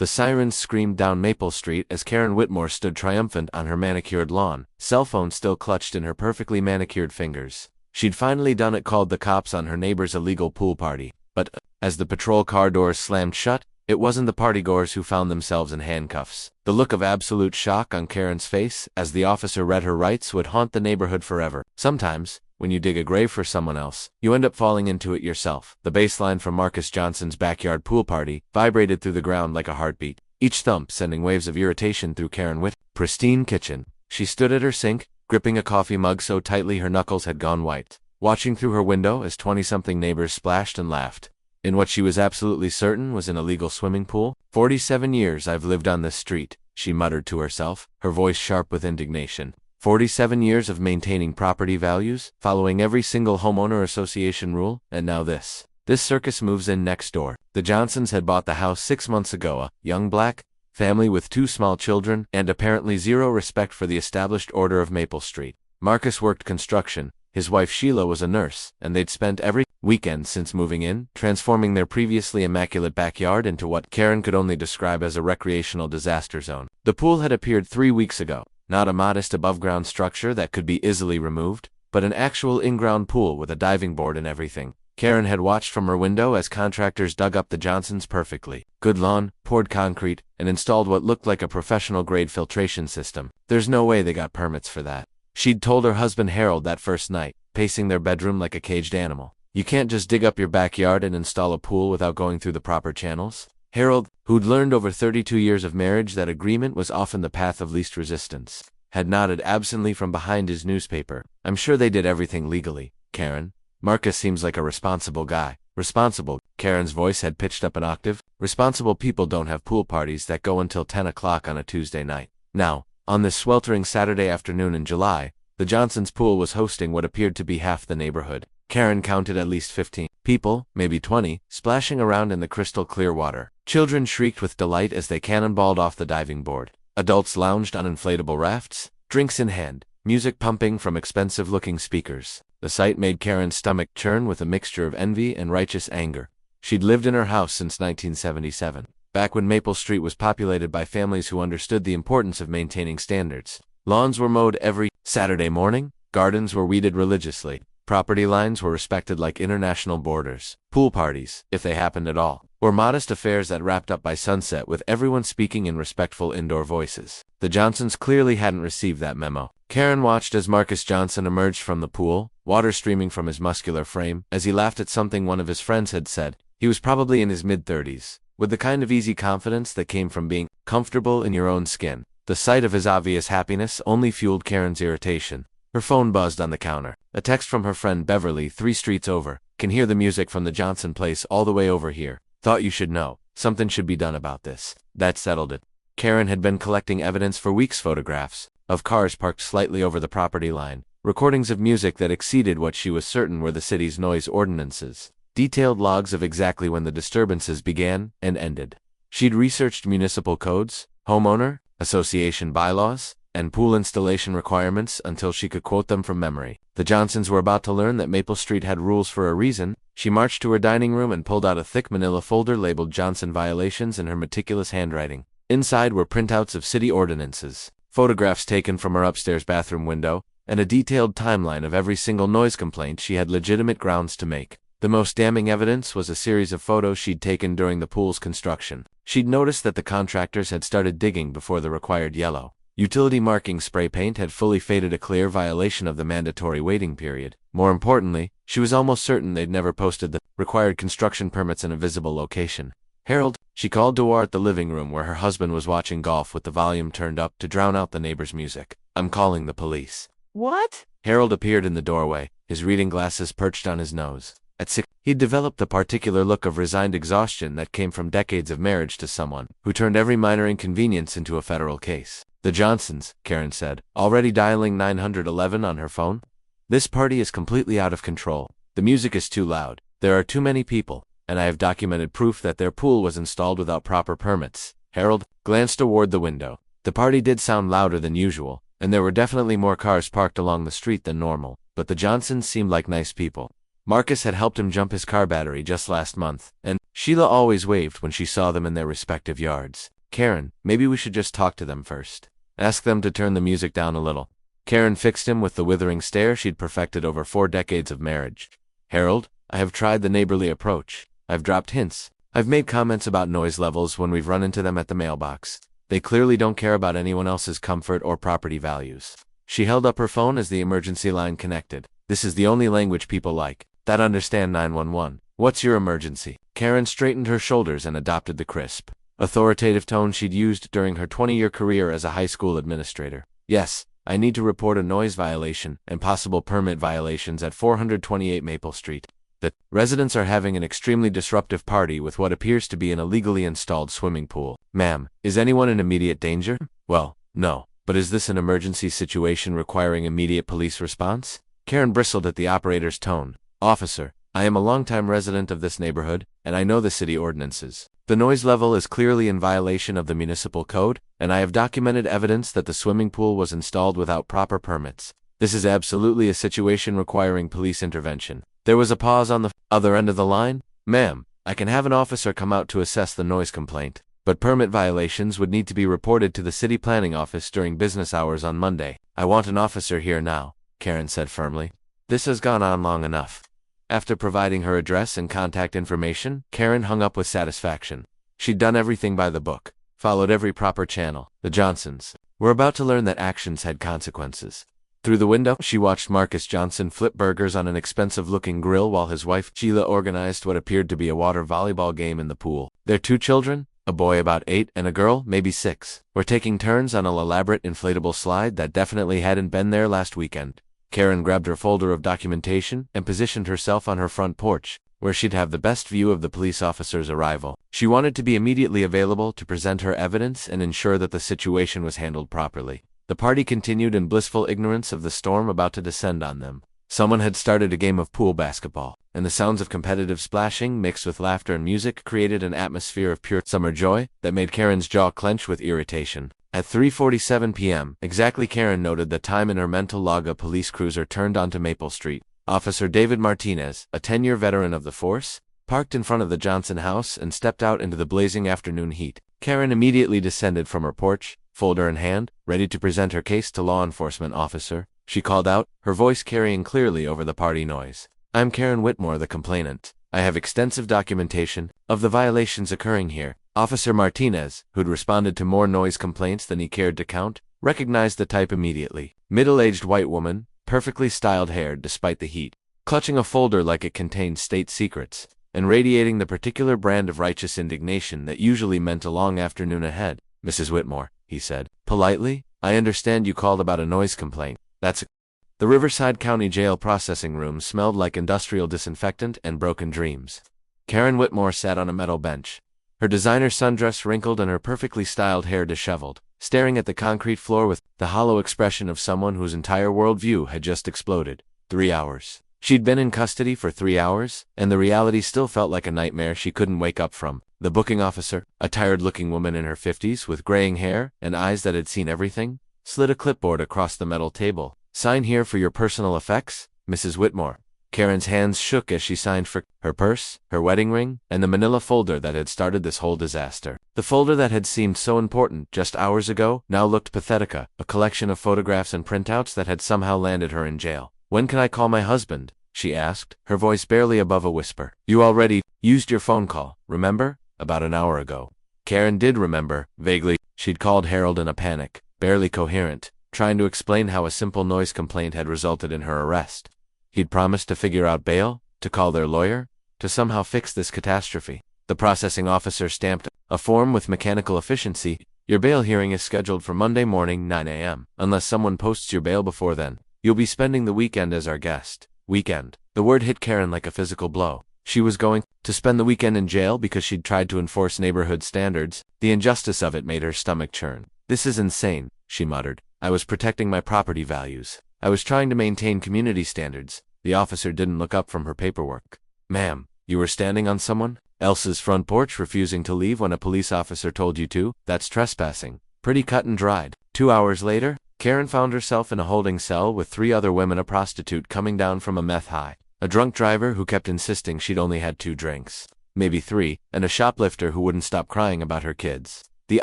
The sirens screamed down Maple Street as Karen Whitmore stood triumphant on her manicured lawn, cell phone still clutched in her perfectly manicured fingers. She'd finally done it, called the cops on her neighbor's illegal pool party. But, as the patrol car doors slammed shut, it wasn't the partygoers who found themselves in handcuffs. The look of absolute shock on Karen's face as the officer read her rights would haunt the neighborhood forever. Sometimes, when you dig a grave for someone else, you end up falling into it yourself. The bass line from Marcus Johnson's backyard pool party vibrated through the ground like a heartbeat, each thump sending waves of irritation through Karen Whitmore's pristine kitchen. She stood at her sink, gripping a coffee mug so tightly her knuckles had gone white, watching through her window as 20-something neighbors splashed and laughed in what she was absolutely certain was an illegal swimming pool. 47 years I've lived on this street, she muttered to herself, her voice sharp with indignation. 47 years of maintaining property values, following every single homeowner association rule, and now this. This circus moves in next door. The Johnsons had bought the house 6 months ago, a young black family with 2 small children, and apparently zero respect for the established order of Maple Street. Marcus worked construction, his wife Sheila was a nurse, and they'd spent every weekend since moving in, transforming their previously immaculate backyard into what Karen could only describe as a recreational disaster zone. The pool had appeared 3 weeks ago, not a modest above-ground structure that could be easily removed, but an actual in-ground pool with a diving board and everything. Karen had watched from her window as contractors dug up the Johnsons' perfectly good lawn, poured concrete, and installed what looked like a professional-grade filtration system. There's no way they got permits for that. She'd told her husband Harold that first night, pacing their bedroom like a caged animal. You can't just dig up your backyard and install a pool without going through the proper channels. Harold, who'd learned over 32 years of marriage that agreement was often the path of least resistance, had nodded absently from behind his newspaper. I'm sure they did everything legally, Karen. Marcus seems like a responsible guy. Responsible, Karen's voice had pitched up an octave. Responsible people don't have pool parties that go until 10 o'clock on a Tuesday night. Now, on this sweltering Saturday afternoon in July, the Johnsons' pool was hosting what appeared to be half the neighborhood. Karen counted at least 15 people, maybe 20, splashing around in the crystal clear water. Children shrieked with delight as they cannonballed off the diving board. Adults lounged on inflatable rafts, drinks in hand, music pumping from expensive-looking speakers. The sight made Karen's stomach churn with a mixture of envy and righteous anger. She'd lived in her house since 1977, back when Maple Street was populated by families who understood the importance of maintaining standards. Lawns were mowed every Saturday morning, gardens were weeded religiously, property lines were respected like international borders. Pool parties, if they happened at all, were modest affairs that wrapped up by sunset with everyone speaking in respectful indoor voices. The Johnsons clearly hadn't received that memo. Karen watched as Marcus Johnson emerged from the pool, water streaming from his muscular frame, as he laughed at something one of his friends had said. He was probably in his mid-30s, with the kind of easy confidence that came from being comfortable in your own skin. The sight of his obvious happiness only fueled Karen's irritation. Her phone buzzed on the counter. A text from her friend Beverly, 3 streets over. Can hear the music from the Johnson place all the way over here. Thought you should know. Something should be done about this. That settled it. Karen had been collecting evidence for weeks, photographs of cars parked slightly over the property line, recordings of music that exceeded what she was certain were the city's noise ordinances, detailed logs of exactly when the disturbances began and ended. She'd researched municipal codes, homeowner association bylaws, and pool installation requirements until she could quote them from memory. The Johnsons were about to learn that Maple Street had rules for a reason. She marched to her dining room and pulled out a thick manila folder labeled Johnson violations in her meticulous handwriting. Inside were printouts of city ordinances, photographs taken from her upstairs bathroom window, and a detailed timeline of every single noise complaint she had legitimate grounds to make. The most damning evidence was a series of photos she'd taken during the pool's construction. She'd noticed that the contractors had started digging before the required yellow utility marking spray paint had fully faded, a clear violation of the mandatory waiting period. More importantly, she was almost certain they'd never posted the required construction permits in a visible location. Harold, she called Dewar at the living room where her husband was watching golf with the volume turned up to drown out the neighbor's music. I'm calling the police. What? Harold appeared in the doorway, his reading glasses perched on his nose. At 6, he'd developed the particular look of resigned exhaustion that came from decades of marriage to someone who turned every minor inconvenience into a federal case. The Johnsons, Karen said, already dialing 911 on her phone. This party is completely out of control. The music is too loud. There are too many people, and I have documented proof that their pool was installed without proper permits. Harold glanced toward the window. The party did sound louder than usual, and there were definitely more cars parked along the street than normal, but the Johnsons seemed like nice people. Marcus had helped him jump his car battery just last month, and Sheila always waved when she saw them in their respective yards. Karen, maybe we should just talk to them first. Ask them to turn the music down a little. Karen fixed him with the withering stare she'd perfected over 4 decades of marriage. Harold, I have tried the neighborly approach. I've dropped hints. I've made comments about noise levels when we've run into them at the mailbox. They clearly don't care about anyone else's comfort or property values. She held up her phone as the emergency line connected. This is the only language people like that understand 911. What's your emergency? Karen straightened her shoulders and adopted the crisp, authoritative tone she'd used during her 20-year career as a high school administrator. Yes, I need to report a noise violation and possible permit violations at 428 Maple Street. The residents are having an extremely disruptive party with what appears to be an illegally installed swimming pool. Ma'am, is anyone in immediate danger? Well, no. But is this an emergency situation requiring immediate police response? Karen bristled at the operator's tone. Officer, I am a longtime resident of this neighborhood, and I know the city ordinances. The noise level is clearly in violation of the municipal code, and I have documented evidence that the swimming pool was installed without proper permits. This is absolutely a situation requiring police intervention. There was a pause on the other end of the line. Ma'am, I can have an officer come out to assess the noise complaint, but permit violations would need to be reported to the city planning office during business hours on Monday. I want an officer here now, Karen said firmly. This has gone on long enough. After providing her address and contact information, Karen hung up with satisfaction. She'd done everything by the book, followed every proper channel. The Johnsons were about to learn that actions had consequences. Through the window, she watched Marcus Johnson flip burgers on an expensive-looking grill while his wife, Sheila, organized what appeared to be a water volleyball game in the pool. Their 2 children, a boy about 8 and a girl, maybe 6, were taking turns on an elaborate inflatable slide that definitely hadn't been there last weekend. Karen grabbed her folder of documentation and positioned herself on her front porch, where she'd have the best view of the police officer's arrival. She wanted to be immediately available to present her evidence and ensure that the situation was handled properly. The party continued in blissful ignorance of the storm about to descend on them. Someone had started a game of pool basketball, and the sounds of competitive splashing mixed with laughter and music created an atmosphere of pure summer joy that made Karen's jaw clench with irritation. At 3:47 p.m., exactly, Karen noted the time in her mental log. A police cruiser turned onto Maple Street. Officer David Martinez, a 10-year veteran of the force, parked in front of the Johnson house and stepped out into the blazing afternoon heat. Karen immediately descended from her porch, folder in hand, ready to present her case to law enforcement officer. She called out, her voice carrying clearly over the party noise. I'm Karen Whitmore, the complainant. I have extensive documentation of the violations occurring here. Officer Martinez, who'd responded to more noise complaints than he cared to count, recognized the type immediately. Middle-aged white woman, perfectly styled hair despite the heat, clutching a folder like it contained state secrets, and radiating the particular brand of righteous indignation that usually meant a long afternoon ahead. Mrs. Whitmore, he said, politely, I understand you called about a noise complaint. The Riverside County Jail processing room smelled like industrial disinfectant and broken dreams. Karen Whitmore sat on a metal bench, her designer sundress wrinkled and her perfectly styled hair disheveled, staring at the concrete floor with the hollow expression of someone whose entire worldview had just exploded. 3 hours. She'd been in custody for 3 hours, and the reality still felt like a nightmare she couldn't wake up from. The booking officer, a tired-looking woman in her 50s with graying hair and eyes that had seen everything, slid a clipboard across the metal table. Sign here for your personal effects, Mrs. Whitmore. Karen's hands shook as she signed for her purse, her wedding ring, and the manila folder that had started this whole disaster. The folder that had seemed so important just hours ago now looked pathetic, a collection of photographs and printouts that had somehow landed her in jail. When can I call my husband? She asked, her voice barely above a whisper. You already used your phone call, remember? About an hour ago. Karen did remember, vaguely. She'd called Harold in a panic, barely coherent, trying to explain how a simple noise complaint had resulted in her arrest. He'd promised to figure out bail, to call their lawyer, to somehow fix this catastrophe. The processing officer stamped a form with mechanical efficiency. Your bail hearing is scheduled for Monday morning, 9 a.m. Unless someone posts your bail before then, you'll be spending the weekend as our guest. Weekend. The word hit Karen like a physical blow. She was going to spend the weekend in jail because she'd tried to enforce neighborhood standards. The injustice of it made her stomach churn. This is insane, she muttered. I was protecting my property values. I was trying to maintain community standards. The officer didn't look up from her paperwork. Ma'am, you were standing on someone else's front porch refusing to leave when a police officer told you to? That's trespassing. Pretty cut and dried. 2 hours later, Karen found herself in a holding cell with 3 other women, a prostitute coming down from a meth high, a drunk driver who kept insisting she'd only had 2 drinks, maybe 3, and a shoplifter who wouldn't stop crying about her kids. The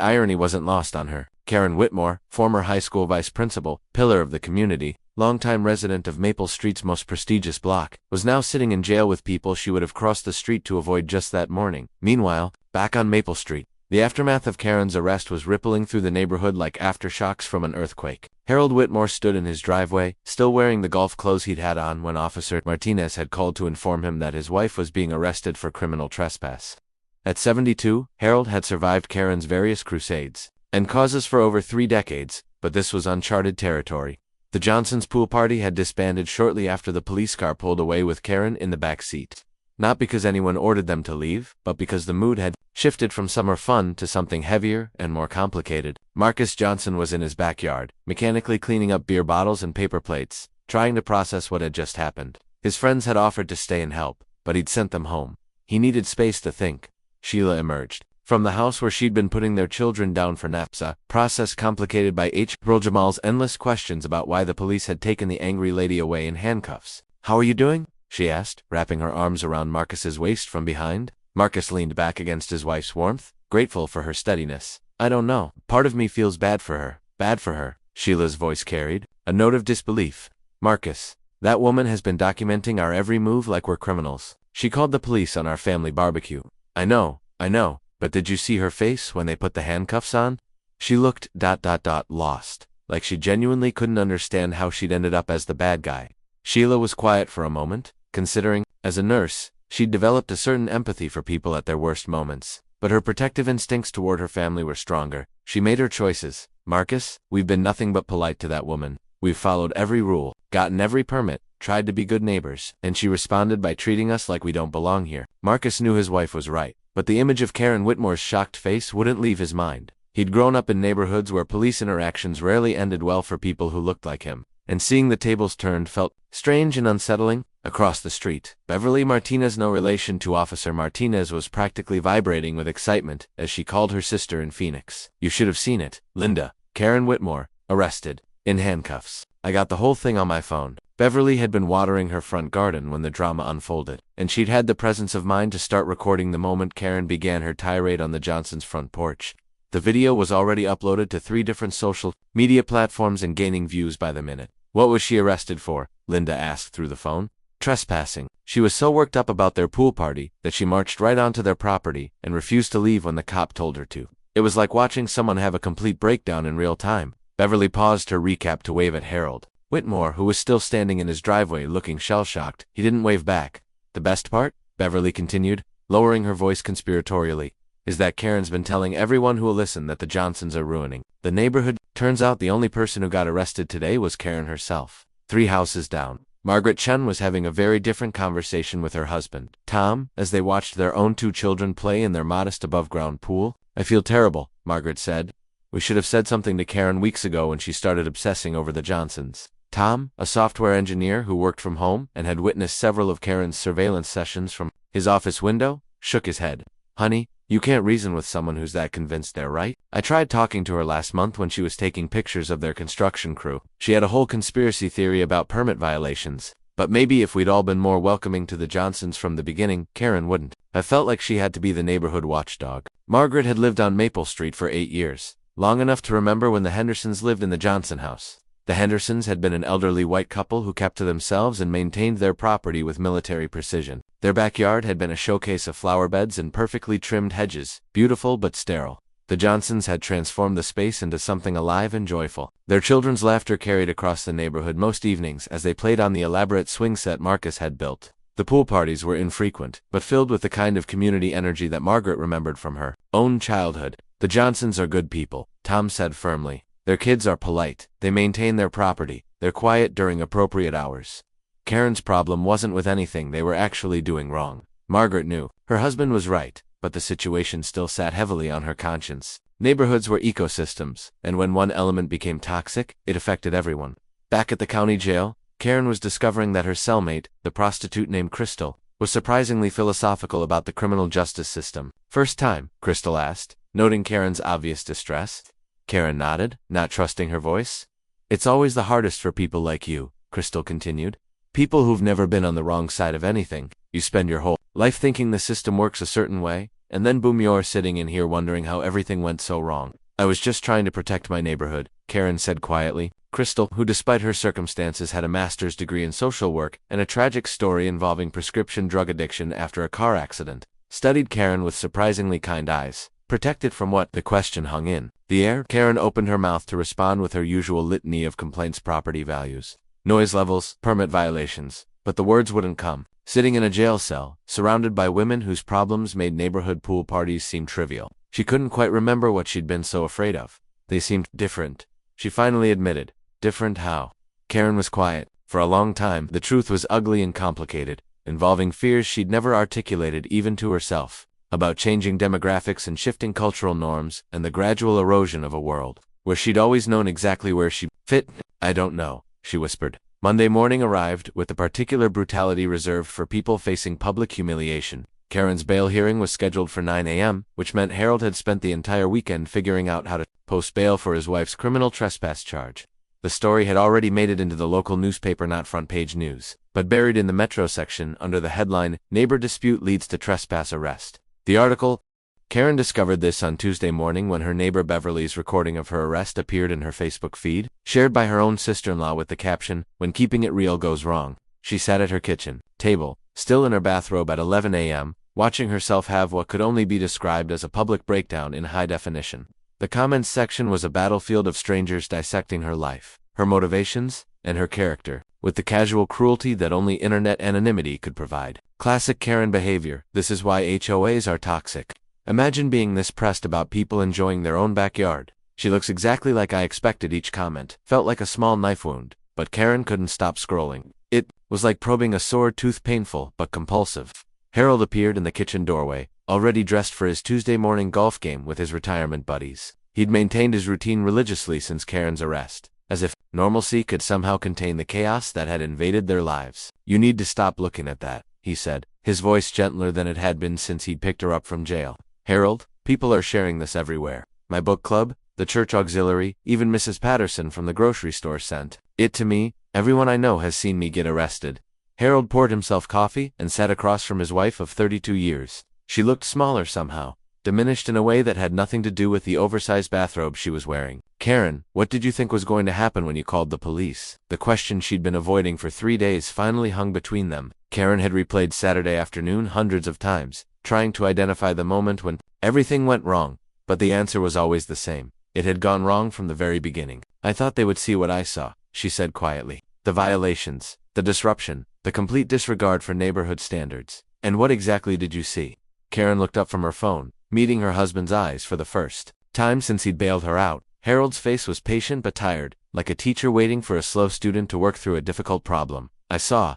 irony wasn't lost on her. Karen Whitmore, former high school vice principal, pillar of the community, longtime resident of Maple Street's most prestigious block, was now sitting in jail with people she would have crossed the street to avoid just that morning. Meanwhile, back on Maple Street, the aftermath of Karen's arrest was rippling through the neighborhood like aftershocks from an earthquake. Harold Whitmore stood in his driveway, still wearing the golf clothes he'd had on when Officer Martinez had called to inform him that his wife was being arrested for criminal trespass. At 72, Harold had survived Karen's various crusades and causes for over 3 decades, but this was uncharted territory. The Johnsons' pool party had disbanded shortly after the police car pulled away with Karen in the back seat. Not because anyone ordered them to leave, but because the mood had shifted from summer fun to something heavier and more complicated. Marcus Johnson was in his backyard, mechanically cleaning up beer bottles and paper plates, trying to process what had just happened. His friends had offered to stay and help, but he'd sent them home. He needed space to think. Sheila emerged from the house where she'd been putting their children down for naps, a process complicated by Jamal's endless questions about why the police had taken the angry lady away in handcuffs. "How are you doing?" she asked, wrapping her arms around Marcus's waist from behind. Marcus leaned back against his wife's warmth, grateful for her steadiness. "I don't know. Part of me feels bad for her, Sheila's voice carried a note of disbelief. "Marcus, that woman has been documenting our every move like we're criminals. She called the police on our family barbecue." I know, but did you see her face when they put the handcuffs on?" She looked lost, like she genuinely couldn't understand how she'd ended up as the bad guy. Sheila was quiet for a moment, considering, as a nurse, she'd developed a certain empathy for people at their worst moments. But her protective instincts toward her family were stronger. She made her choices. "Marcus, we've been nothing but polite to that woman. We've followed every rule, gotten every permit, tried to be good neighbors, and she responded by treating us like we don't belong here." Marcus knew his wife was right, but the image of Karen Whitmore's shocked face wouldn't leave his mind. He'd grown up in neighborhoods where police interactions rarely ended well for people who looked like him, and seeing the tables turned felt strange and unsettling. Across the street, Beverly Martinez, no relation to Officer Martinez, was practically vibrating with excitement as she called her sister in Phoenix. "You should have seen it, Linda. Karen Whitmore, arrested, in handcuffs. I got the whole thing on my phone." Beverly had been watering her front garden when the drama unfolded, and she'd had the presence of mind to start recording the moment Karen began her tirade on the Johnsons' front porch. The video was already uploaded to 3 different social media platforms and gaining views by the minute. "What was she arrested for?" Linda asked through the phone. "Trespassing." She was so worked up about their pool party that she marched right onto their property and refused to leave when the cop told her to. It was like watching someone have a complete breakdown in real time. Beverly paused her recap to wave at Harold Whitmore, who was still standing in his driveway looking shell-shocked. He didn't wave back. "The best part," Beverly continued, lowering her voice conspiratorially, "is that Karen's been telling everyone who will listen that the Johnsons are ruining the neighborhood. Turns out the only person who got arrested today was Karen herself." 3 houses down, Margaret Chen was having a very different conversation with her husband, Tom, as they watched their own 2 children play in their modest above-ground pool. "I feel terrible," Margaret said. "We should have said something to Karen weeks ago when she started obsessing over the Johnsons." Tom, a software engineer who worked from home and had witnessed several of Karen's surveillance sessions from his office window, shook his head. "Honey, you can't reason with someone who's that convinced they're right. I tried talking to her last month when she was taking pictures of their construction crew. She had a whole conspiracy theory about permit violations. But maybe if we'd all been more welcoming to the Johnsons from the beginning, Karen wouldn't. I felt like she had to be the neighborhood watchdog." Margaret had lived on Maple Street for 8 years, long enough to remember when the Hendersons lived in the Johnson house. The Hendersons had been an elderly white couple who kept to themselves and maintained their property with military precision. Their backyard had been a showcase of flower beds and perfectly trimmed hedges, beautiful but sterile. The Johnsons had transformed the space into something alive and joyful. Their children's laughter carried across the neighborhood most evenings as they played on the elaborate swing set Marcus had built. The pool parties were infrequent, but filled with the kind of community energy that Margaret remembered from her own childhood. "The Johnsons are good people," Tom said firmly. "Their kids are polite, they maintain their property, they're quiet during appropriate hours." Karen's problem wasn't with anything they were actually doing wrong. Margaret knew. Her husband was right, but the situation still sat heavily on her conscience. Neighborhoods were ecosystems, and when one element became toxic, it affected everyone. Back at the county jail, Karen was discovering that her cellmate, the prostitute named Crystal, was surprisingly philosophical about the criminal justice system. "First time?" Crystal asked, noting Karen's obvious distress. Karen nodded, not trusting her voice. "It's always the hardest for people like you," Crystal continued. "People who've never been on the wrong side of anything. You spend your whole life thinking the system works a certain way, and then boom, you're sitting in here wondering how everything went so wrong. I was just trying to protect my neighborhood, Karen said quietly. Crystal, who despite her circumstances had a master's degree in social work and a tragic story involving prescription drug addiction after a car accident, studied Karen with surprisingly kind eyes. Protected from what? The question hung in the air. Karen opened her mouth to respond with her usual litany of complaints: property values, noise levels, permit violations. But the words wouldn't come. Sitting in a jail cell, surrounded by women whose problems made neighborhood pool parties seem trivial, she couldn't quite remember what she'd been so afraid of. They seemed different, she finally admitted. Different how? Karen was quiet. For a long time, the truth was ugly and complicated, involving fears she'd never articulated even to herself, about changing demographics and shifting cultural norms, and the gradual erosion of a world where she'd always known exactly where she fit. I don't know, she whispered. Monday morning arrived, with the particular brutality reserved for people facing public humiliation. Karen's bail hearing was scheduled for 9 a.m., which meant Harold had spent the entire weekend figuring out how to post bail for his wife's criminal trespass charge. The story had already made it into the local newspaper, not front-page news, but buried in the Metro section under the headline, "Neighbor Dispute Leads to Trespass Arrest." The article, Karen discovered this on Tuesday morning when her neighbor Beverly's recording of her arrest appeared in her Facebook feed, shared by her own sister-in-law with the caption, "When keeping it real goes wrong." She sat at her kitchen table, still in her bathrobe at 11 a.m., watching herself have what could only be described as a public breakdown in high definition. The comments section was a battlefield of strangers dissecting her life, her motivations, and her character, with the casual cruelty that only internet anonymity could provide. Classic Karen behavior. This is why HOAs are toxic. Imagine being this pressed about people enjoying their own backyard. She looks exactly like I expected. Each comment felt like a small knife wound, but Karen couldn't stop scrolling. It was like probing a sore tooth, painful but compulsive. Harold appeared in the kitchen doorway, already dressed for his Tuesday morning golf game with his retirement buddies. He'd maintained his routine religiously since Karen's arrest, as if normalcy could somehow contain the chaos that had invaded their lives. "You need to stop looking at that," he said, his voice gentler than it had been since he'd picked her up from jail. "Harold, people are sharing this everywhere. My book club, the church auxiliary, even Mrs. Patterson from the grocery store sent it to me. Everyone I know has seen me get arrested." Harold poured himself coffee and sat across from his wife of 32 years. She looked smaller somehow, diminished in a way that had nothing to do with the oversized bathrobe she was wearing. "Karen, what did you think was going to happen when you called the police?" The question she'd been avoiding for 3 days finally hung between them. Karen had replayed Saturday afternoon hundreds of times, trying to identify the moment when everything went wrong, but the answer was always the same. It had gone wrong from the very beginning. "I thought they would see what I saw," she said quietly. "The violations, the disruption, the complete disregard for neighborhood standards. And what exactly did you see?" Karen looked up from her phone, meeting her husband's eyes for the first time since he'd bailed her out. Harold's face was patient but tired, like a teacher waiting for a slow student to work through a difficult problem. "I saw,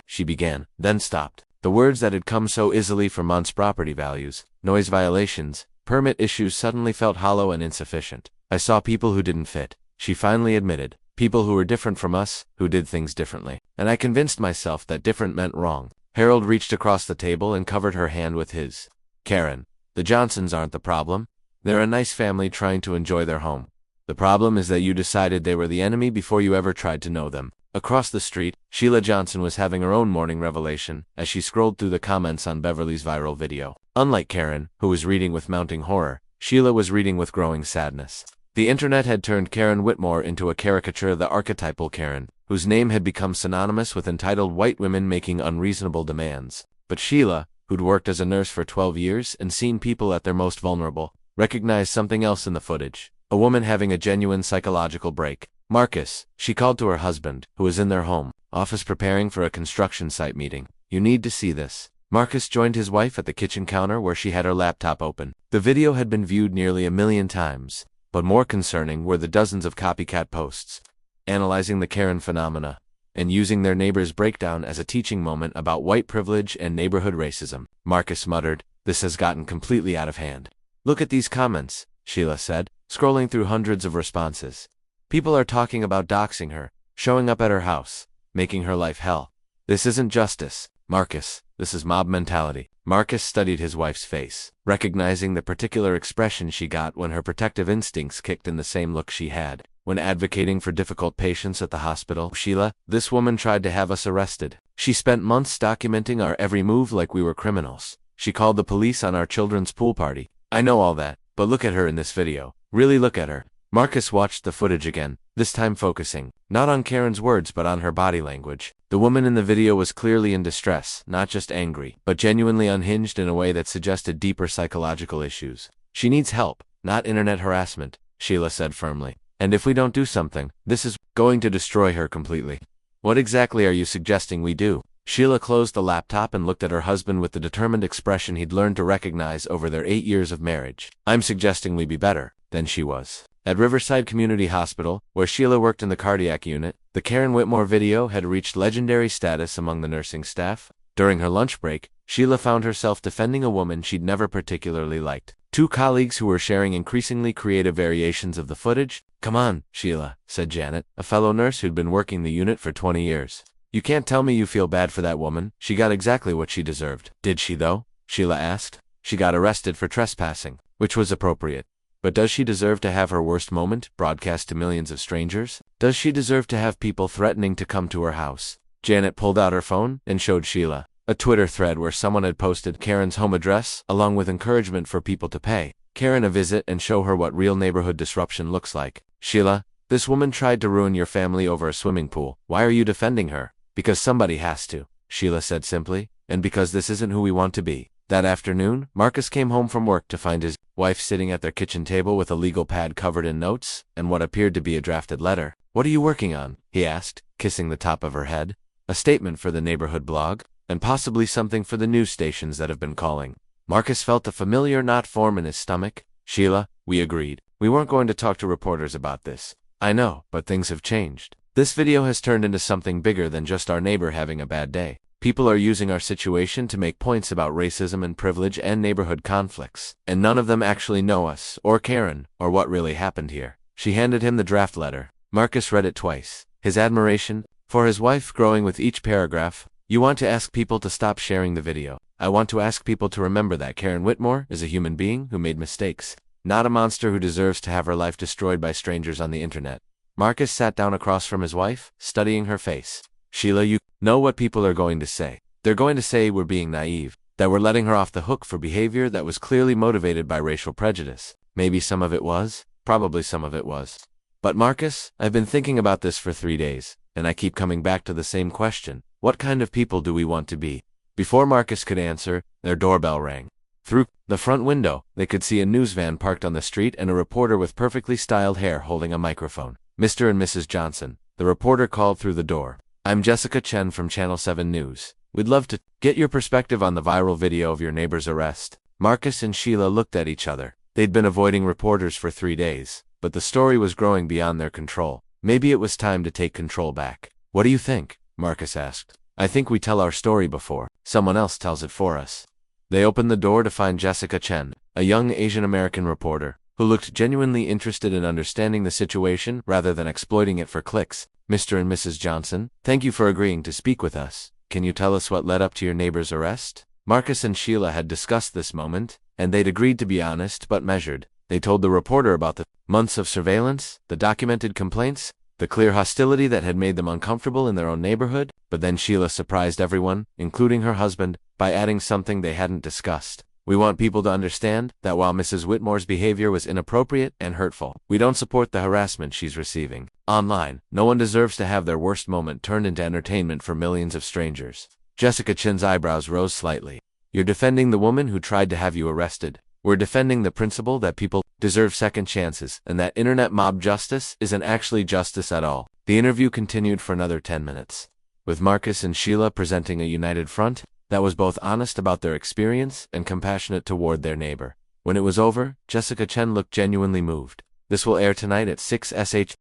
she began, then stopped. The words that had come so easily for months: property values, noise violations, permit issues, suddenly felt hollow and insufficient. "I saw people who didn't fit," she finally admitted. "People who were different from us, who did things differently. And I convinced myself that different meant wrong." Harold reached across the table and covered her hand with his. "Karen, the Johnsons aren't the problem. They're a nice family trying to enjoy their home. The problem is that you decided they were the enemy before you ever tried to know them." Across the street, Sheila Johnson was having her own morning revelation as she scrolled through the comments on Beverly's viral video. Unlike Karen, who was reading with mounting horror, Sheila was reading with growing sadness. The internet had turned Karen Whitmore into a caricature of the archetypal Karen, whose name had become synonymous with entitled white women making unreasonable demands. But Sheila, who'd worked as a nurse for 12 years and seen people at their most vulnerable, recognized something else in the footage. A woman having a genuine psychological break. "Marcus," she called to her husband, who was in their home office preparing for a construction site meeting. "You need to see this." Marcus joined his wife at the kitchen counter where she had her laptop open. The video had been viewed nearly 1 million times, but more concerning were the dozens of copycat posts, analyzing the Karen phenomena, and using their neighbor's breakdown as a teaching moment about white privilege and neighborhood racism. Marcus muttered, "This has gotten completely out of hand." "Look at these comments," Sheila said, scrolling through hundreds of responses. "People are talking about doxing her, showing up at her house, making her life hell. This isn't justice, Marcus, this is mob mentality." Marcus studied his wife's face, recognizing the particular expression she got when her protective instincts kicked in, the same look she had when advocating for difficult patients at the hospital. "Sheila, this woman tried to have us arrested. She spent months documenting our every move like we were criminals. She called the police on our children's pool party. I know all that, but look at her in this video. Really look at her. Marcus watched the footage again, this time focusing, not on Karen's words but on her body language. The woman in the video was clearly in distress, not just angry, but genuinely unhinged in a way that suggested deeper psychological issues. She needs help, not internet harassment, Sheila said firmly. And if we don't do something, this is going to destroy her completely. What exactly are you suggesting we do? Sheila closed the laptop and looked at her husband with the determined expression he'd learned to recognize over their 8 years of marriage. I'm suggesting we be better than she was. At Riverside Community Hospital, where Sheila worked in the cardiac unit, the Karen Whitmore video had reached legendary status among the nursing staff. During her lunch break, Sheila found herself defending a woman she'd never particularly liked. Two colleagues who were sharing increasingly creative variations of the footage. Come on, Sheila, said Janet, a fellow nurse who'd been working the unit for 20 years. You can't tell me you feel bad for that woman. She got exactly what she deserved. Did she though? Sheila asked. She got arrested for trespassing, which was appropriate. But does she deserve to have her worst moment broadcast to millions of strangers? Does she deserve to have people threatening to come to her house? Janet pulled out her phone and showed Sheila a Twitter thread where someone had posted Karen's home address, along with encouragement for people to pay Karen a visit and show her what real neighborhood disruption looks like. Sheila, this woman tried to ruin your family over a swimming pool. Why are you defending her? Because somebody has to, Sheila said simply, and because this isn't who we want to be. That afternoon, Marcus came home from work to find his wife sitting at their kitchen table with a legal pad covered in notes and what appeared to be a drafted letter. What are you working on? He asked, kissing the top of her head. A statement for the neighborhood blog, and possibly something for the news stations that have been calling. Marcus felt a familiar knot form in his stomach. Sheila, we agreed. We weren't going to talk to reporters about this. I know, but things have changed. This video has turned into something bigger than just our neighbor having a bad day. People are using our situation to make points about racism and privilege and neighborhood conflicts, and none of them actually know us, or Karen, or what really happened here. She handed him the draft letter. Marcus read it twice, his admiration for his wife growing with each paragraph. You want to ask people to stop sharing the video. I want to ask people to remember that Karen Whitmore is a human being who made mistakes, not a monster who deserves to have her life destroyed by strangers on the internet. Marcus sat down across from his wife, studying her face. Sheila, you know what people are going to say. They're going to say we're being naive, that we're letting her off the hook for behavior that was clearly motivated by racial prejudice. Maybe some of it was, probably some of it was. But Marcus, I've been thinking about this for 3 days, and I keep coming back to the same question. What kind of people do we want to be? Before Marcus could answer, their doorbell rang. Through the front window, they could see a news van parked on the street and a reporter with perfectly styled hair holding a microphone. Mr. and Mrs. Johnson, the reporter called through the door. I'm Jessica Chen from Channel 7 News. We'd love to get your perspective on the viral video of your neighbor's arrest. Marcus and Sheila looked at each other. They'd been avoiding reporters for 3 days, but the story was growing beyond their control. Maybe it was time to take control back. What do you think? Marcus asked. I think we tell our story before someone else tells it for us. They opened the door to find Jessica Chen, a young Asian American reporter, who looked genuinely interested in understanding the situation rather than exploiting it for clicks. Mr. and Mrs. Johnson, thank you for agreeing to speak with us. Can you tell us what led up to your neighbor's arrest? Marcus and Sheila had discussed this moment, and they'd agreed to be honest but measured. They told the reporter about the months of surveillance, the documented complaints, the clear hostility that had made them uncomfortable in their own neighborhood, but then Sheila surprised everyone, including her husband, by adding something they hadn't discussed. We want people to understand that while Mrs. Whitmore's behavior was inappropriate and hurtful, we don't support the harassment she's receiving online. No one deserves to have their worst moment turned into entertainment for millions of strangers. Jessica Chen's eyebrows rose slightly. You're defending the woman who tried to have you arrested. We're defending the principle that people deserve second chances, and that internet mob justice isn't actually justice at all. The interview continued for another 10 minutes, with Marcus and Sheila presenting a united front that was both honest about their experience and compassionate toward their neighbor. When it was over, Jessica Chen looked genuinely moved. This will air tonight at 6 sh.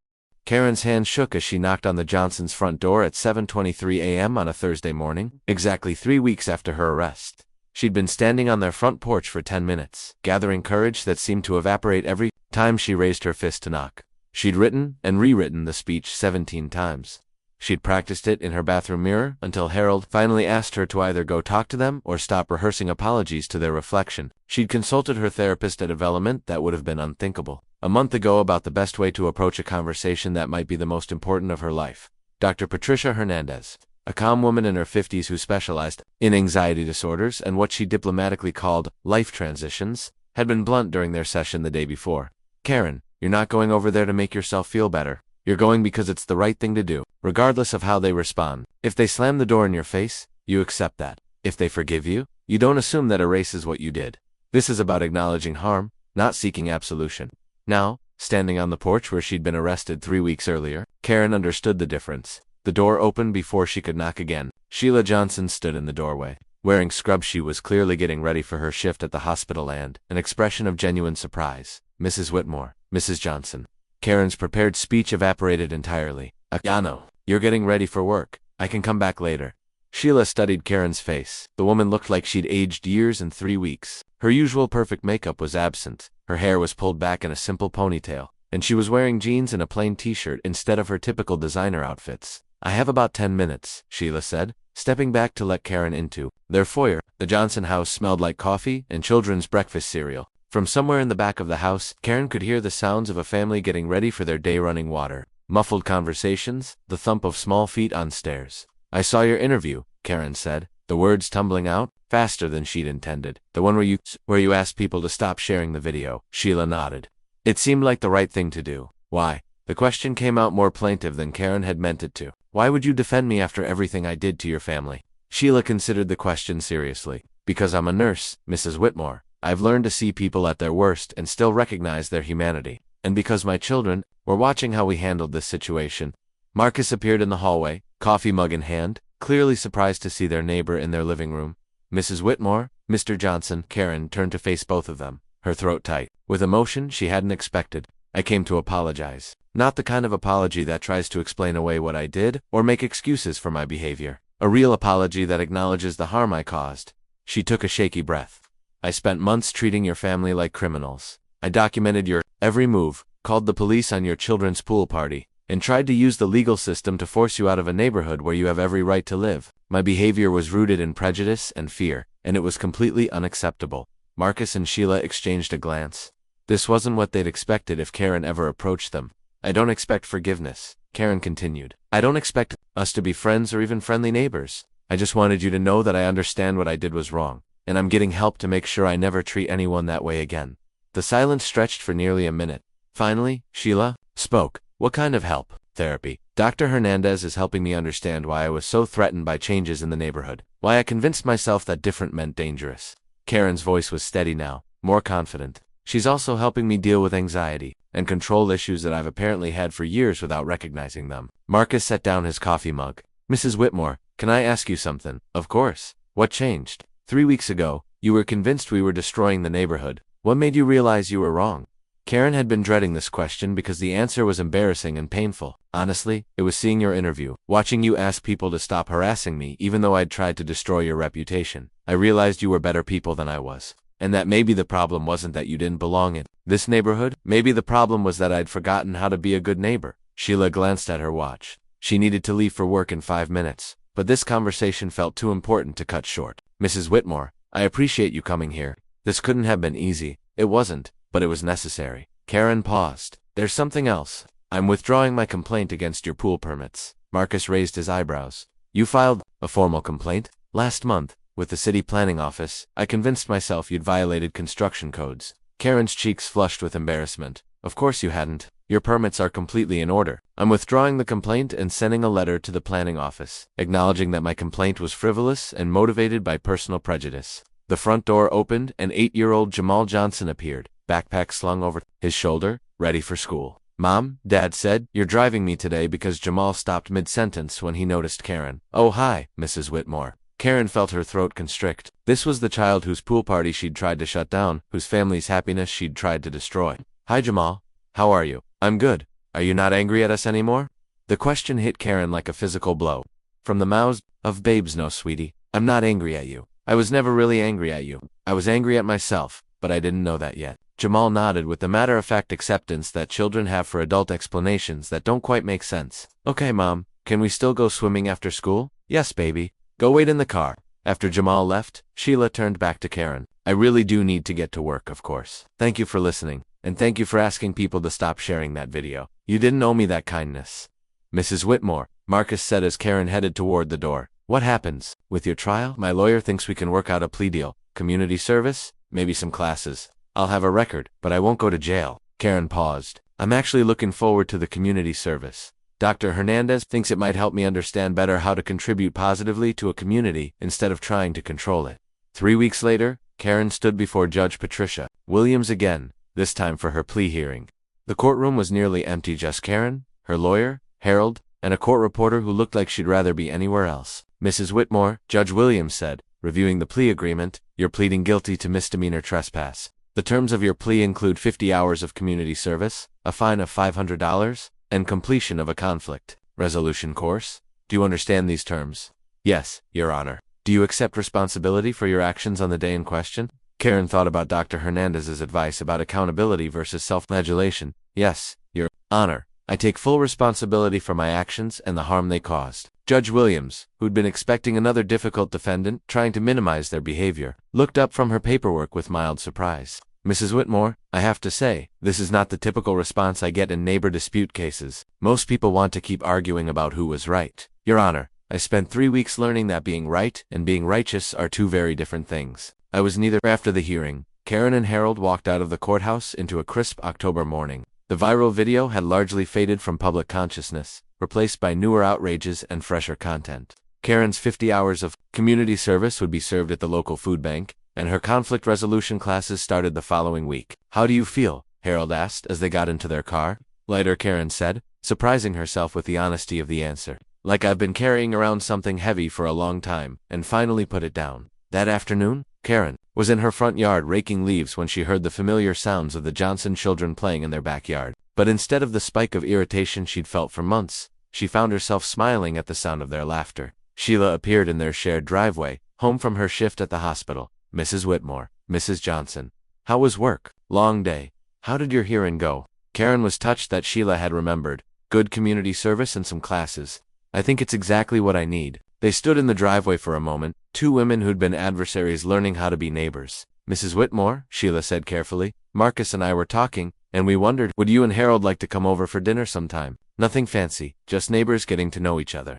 Karen's hand shook as she knocked on the Johnsons' front door at 7:23 a.m. on a Thursday morning, exactly 3 weeks after her arrest. She'd been standing on their front porch for 10 minutes, gathering courage that seemed to evaporate every time she raised her fist to knock. She'd written and rewritten the speech 17 times. She'd practiced it in her bathroom mirror until Harold finally asked her to either go talk to them or stop rehearsing apologies to their reflection. She'd consulted her therapist at a development that would have been unthinkable a month ago about the best way to approach a conversation that might be the most important of her life. Dr. Patricia Hernandez. a calm woman in her 50s who specialized in anxiety disorders and what she diplomatically called life transitions, had been blunt during their session the day before. Karen, you're not going over there to make yourself feel better. You're going because it's the right thing to do, regardless of how they respond. If they slam the door in your face, you accept that. If they forgive you, you don't assume that erases what you did. This is about acknowledging harm, not seeking absolution. Now, standing on the porch where she'd been arrested 3 weeks earlier, Karen understood the difference. The door opened before she could knock again. Sheila Johnson stood in the doorway. Wearing scrubs, she was clearly getting ready for her shift at the hospital and an expression of genuine surprise. Mrs. Whitmore, Mrs. Johnson. Karen's prepared speech evaporated entirely. Ayano, you're getting ready for work. I can come back later. Sheila studied Karen's face. The woman looked like she'd aged years in 3 weeks. Her usual perfect makeup was absent. Her hair was pulled back in a simple ponytail, and she was wearing jeans and a plain t-shirt instead of her typical designer outfits. I have about 10 minutes, Sheila said, stepping back to let Karen into their foyer. The Johnson house smelled like coffee and children's breakfast cereal. From somewhere in the back of the house, Karen could hear the sounds of a family getting ready for their day running water. Muffled conversations, the thump of small feet on stairs. I saw your interview, Karen said, the words tumbling out faster than she'd intended. The one where you asked people to stop sharing the video. Sheila nodded. It seemed like the right thing to do. Why? The question came out more plaintive than Karen had meant it to. Why would you defend me after everything I did to your family? Sheila considered the question seriously. Because I'm a nurse, Mrs. Whitmore. I've learned to see people at their worst and still recognize their humanity. And because my children were watching how we handled this situation. Marcus appeared in the hallway, coffee mug in hand, clearly surprised to see their neighbor in their living room. Mrs. Whitmore, Mr. Johnson. Karen turned to face both of them, her throat tight, with emotion she hadn't expected. I came to apologize. Not the kind of apology that tries to explain away what I did or make excuses for my behavior. A real apology that acknowledges the harm I caused. She took a shaky breath. I spent months treating your family like criminals. I documented your every move, called the police on your children's pool party, and tried to use the legal system to force you out of a neighborhood where you have every right to live. My behavior was rooted in prejudice and fear, and it was completely unacceptable. Marcus and Sheila exchanged a glance. This wasn't what they'd expected if Karen ever approached them. I don't expect forgiveness, Karen continued. I don't expect us to be friends or even friendly neighbors. I just wanted you to know that I understand what I did was wrong, and I'm getting help to make sure I never treat anyone that way again. The silence stretched for nearly a minute. Finally, Sheila spoke. What kind of help? Therapy. Dr. Hernandez is helping me understand why I was so threatened by changes in the neighborhood. Why I convinced myself that different meant dangerous. Karen's voice was steady now, more confident. She's also helping me deal with anxiety and control issues that I've apparently had for years without recognizing them. Marcus set down his coffee mug. Mrs. Whitmore, can I ask you something? Of course. What changed? 3 weeks ago, you were convinced we were destroying the neighborhood. What made you realize you were wrong? Karen had been dreading this question because the answer was embarrassing and painful. Honestly, it was seeing your interview, watching you ask people to stop harassing me even though I'd tried to destroy your reputation. I realized you were better people than I was. And that maybe the problem wasn't that you didn't belong in this neighborhood. Maybe the problem was that I'd forgotten how to be a good neighbor. Sheila glanced at her watch. She needed to leave for work in 5 minutes, but this conversation felt too important to cut short. Mrs. Whitmore, I appreciate you coming here. This couldn't have been easy. It wasn't, but it was necessary. Karen paused. There's something else. I'm withdrawing my complaint against your pool permits. Marcus raised his eyebrows. You filed a formal complaint? Last month. With the city planning office, I convinced myself you'd violated construction codes. Karen's cheeks flushed with embarrassment. Of course you hadn't. Your permits are completely in order. I'm withdrawing the complaint and sending a letter to the planning office, acknowledging that my complaint was frivolous and motivated by personal prejudice. The front door opened and 8-year-old Jamal Johnson appeared, backpack slung over his shoulder, ready for school. Mom, Dad said, you're driving me today because Jamal stopped mid-sentence when he noticed Karen. Oh hi, Mrs. Whitmore. Karen felt her throat constrict. This was the child whose pool party she'd tried to shut down, whose family's happiness she'd tried to destroy. Hi Jamal. How are you? I'm good. Are you not angry at us anymore? The question hit Karen like a physical blow. From the mouths of babes, no sweetie. I'm not angry at you. I was never really angry at you. I was angry at myself, but I didn't know that yet. Jamal nodded with the matter-of-fact acceptance that children have for adult explanations that don't quite make sense. Okay Mom, can we still go swimming after school? Yes baby. Go wait in the car. After Jamal left, Sheila turned back to Karen. I really do need to get to work, of course. Thank you for listening, and thank you for asking people to stop sharing that video. You didn't owe me that kindness. Mrs. Whitmore, Marcus said as Karen headed toward the door. What happens with your trial? My lawyer thinks we can work out a plea deal. Community service? Maybe some classes. I'll have a record, but I won't go to jail. Karen paused. I'm actually looking forward to the community service. Dr. Hernandez thinks it might help me understand better how to contribute positively to a community instead of trying to control it. 3 weeks later, Karen stood before Judge Patricia Williams again, this time for her plea hearing. The courtroom was nearly empty, just Karen, her lawyer, Harold, and a court reporter who looked like she'd rather be anywhere else. Mrs. Whitmore, Judge Williams said, reviewing the plea agreement, you're pleading guilty to misdemeanor trespass. The terms of your plea include 50 hours of community service, a fine of $500, and completion of a conflict resolution course. Do you understand these terms? Yes, Your Honor. Do you accept responsibility for your actions on the day in question? Karen thought about Dr. Hernandez's advice about accountability versus self-flagellation. Yes, Your Honor. I take full responsibility for my actions and the harm they caused. Judge Williams, who'd been expecting another difficult defendant trying to minimize their behavior, looked up from her paperwork with mild surprise. Mrs. Whitmore, I have to say, this is not the typical response I get in neighbor dispute cases. Most people want to keep arguing about who was right. Your Honor, I spent 3 weeks learning that being right and being righteous are two very different things. I was neither. After the hearing, Karen and Harold walked out of the courthouse into a crisp October morning. The viral video had largely faded from public consciousness, replaced by newer outrages and fresher content. Karen's 50 hours of community service would be served at the local food bank, and her conflict resolution classes started the following week. How do you feel? Harold asked as they got into their car. Lighter, Karen said, surprising herself with the honesty of the answer. Like I've been carrying around something heavy for a long time, and finally put it down. That afternoon, Karen was in her front yard raking leaves when she heard the familiar sounds of the Johnson children playing in their backyard. But instead of the spike of irritation she'd felt for months, she found herself smiling at the sound of their laughter. Sheila appeared in their shared driveway, home from her shift at the hospital. Mrs. Whitmore, Mrs. Johnson. How was work? Long day. How did your hearing go? Karen was touched that Sheila had remembered. Good community service and some classes. I think it's exactly what I need. They stood in the driveway for a moment, two women who'd been adversaries learning how to be neighbors. Mrs. Whitmore, Sheila said carefully, Marcus and I were talking, and we wondered, would you and Harold like to come over for dinner sometime? Nothing fancy, just neighbors getting to know each other.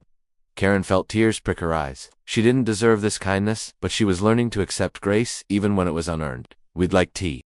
Karen felt tears prick her eyes. She didn't deserve this kindness, but she was learning to accept grace even when it was unearned. We'd like tea.